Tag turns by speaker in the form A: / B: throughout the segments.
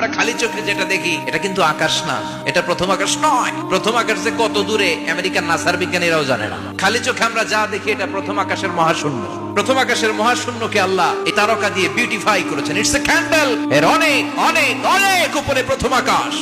A: আমরা খালি চোখে যেটা দেখি এটা কিন্তু আকাশ না, এটা প্রথম আকাশ নয়। প্রথম আকাশ যে কত দূরে আমেরিকান নাসার বিজ্ঞানীরাও জানে না। খালি চোখে আমরা যা দেখি এটা প্রথম আকাশের মহাশূন্য। প্রথম আকাশের মহাশূন্যকে আল্লাহ এই তারকা দিয়ে বিউটিফাই করেছেন। It's a candle. এর অনেক অনেক অনেক উপরে প্রথম আকাশ,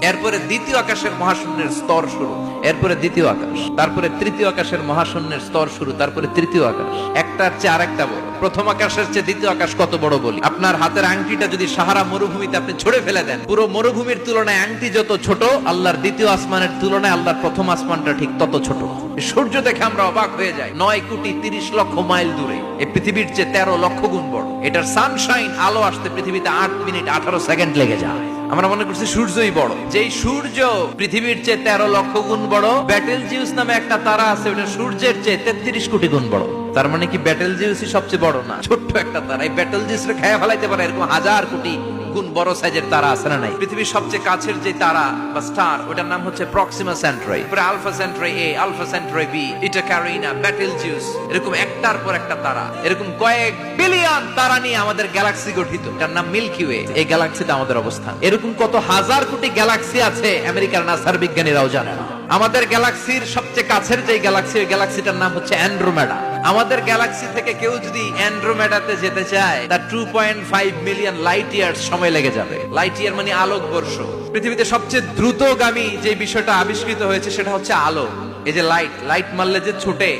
A: এরপরে দ্বিতীয় আকাশের মহাশূন্যের স্তর শুরু, এরপরে দ্বিতীয় আকাশ, তারপরে তৃতীয় আকাশের মহাশূন্যের স্তর শুরু, তারপরে তৃতীয় আকাশ। একটার চেয়ে আরেকটা বড়। প্রথম আকাশের চেয়ে দ্বিতীয় আকাশ কত বড় বলি, আপনার হাতের আংটিটা যদি সাহারা মরুভূমিতে আপনি ছুঁড়ে ফেলে দেন, পুরো মরুভূমির তুলনায় আংটি যত ছোট, আল্লাহর দ্বিতীয় আসমানের তুলনায় আল্লাহর প্রথম আসমানটা ঠিক তত ছোট। সূর্য দেখে আমরা অবাক হয়ে যাই, 9,30,00,000 মাইল দূরে। এই পৃথিবীর চেয়ে 13 লক্ষ গুণ বড়। এটার সানশাইন, আলো আসতে পৃথিবীতে 8 মিনিট 18 সেকেন্ড লেগে যায়। আমরা মনে করছি সূর্যই বড়। যেই সূর্য পৃথিবীর চেয়ে 13 লক্ষ গুণ বড়, ব্যাটেল জিউস নামে একটা তারা আছে, ওটা সূর্যের চেয়ে 33 কোটি গুণ বড়। তার মানে কি ব্যাটেল জিউসই সবচেয়ে বড় না? ছোট্ট একটা তারা। এই ব্যাটেল জিউসকে খেয়ে ফেলাইতে পারে এরকম 1000 কোটি গুণ বড় সাইজের তারা আছে না নাই? পৃথিবীর সবচেয়ে কাছের যে তারা বা স্টার, ওটার নাম হচ্ছে প্রক্সিমা সেন্ট্রাই, পরে আলফা সেন্ট্রাই এ, আলফা সেন্ট্রাই বি, ইটা ক্যারিনা, ব্যাটেল জিউস, এরকম একটার পর একটা তারা। এরকম কয়েক বিলিয়ন তারা নিয়ে আমাদের গ্যালাক্সি গঠিত। এটার নাম মিল্কি ওয়ে। এই গ্যালাক্সিতে আমাদের অবস্থান। এরকম কত হাজার কোটি গ্যালাক্সি আছে আমেরিকার নাসার বিজ্ঞানীরাও জানে না। আমাদের গ্যালাক্সির সবচেয়ে কাছের যে গ্যালাক্সি, ওই গ্যালাক্সিটার নাম হচ্ছে অ্যান্ড্রোমেডা। আমাদের গ্যালাক্সি থেকে কেউ যদি অ্যান্ড্রোমেডাতে যেতে চায়, তার 2.5 মিলিয়ন লাইট ইয়ার্স সময় লেগে যাবে। লাইট ইয়ার মানে আলোক বর্ষ। পৃথিবীতে সবচেয়ে দ্রুতগামী যে বিষয়টা আবিষ্কৃত হয়েছে সেটা হচ্ছে আলো। এই যে লাইট মারলে যে ছুটে,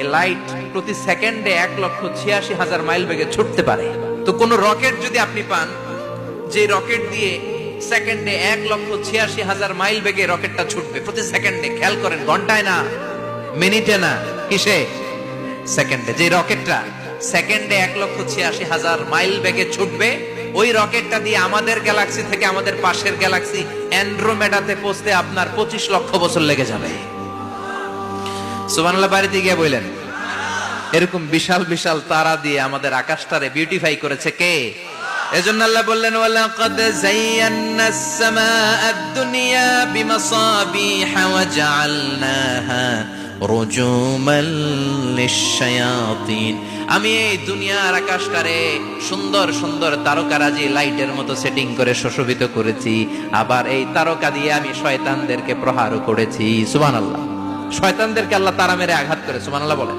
A: এই লাইট প্রতি সেকেন্ডে 1,86,000 মাইল বেগে ছুটতে পারে। তো কোন রকেট যদি আপনি পান, যে রকেট দিয়ে সেকেন্ডে 1,86,000 মাইল বেগে রকেটটা ছুটবে প্রতি সেকেন্ডে, খেয়াল করেন, ঘন্টায় না, মিনিটে না, কিসে? সেকেন্ডে। যে রকেটটা সেকেন্ডে 1,86,000 মাইল বেগে ছুটবে, ওই রকেটটা দিয়ে আমাদের গ্যালাক্সি থেকে আমাদের পাশের গ্যালাক্সি অ্যান্ড্রোমেডাতে পৌঁছতে আপনার 25 লক্ষ বছর লেগে যাবে। সুবহানাল্লাহ বাড়িতে গিয়ে বললেন। এরকম বিশাল বিশাল তারা দিয়ে আমাদের আকাশটারে বিউটিফাই করেছে কে? এজন্য আল্লাহ বললেন, ওয়ালাকাদ যায়্যানাস সামাআদ দুনিয়া বিমাসাবিহা ওয়া জাআলনাহা রুজুমাল লিশ-শায়াতিন। আমি এই দুনিয়ার আকাশটারে সুন্দর সুন্দর তারকারাজি লাইটের মতো সেটিং করে সুশোভিত করেছি। আবার এই তারকা দিয়ে আমি শয়তানদেরকে প্রহারও করেছি। সুবহানাল্লাহ। শয়তানদেরকে আল্লাহ তারা মেরে আঘাত করে। সুবহানাল্লাহ বলেন।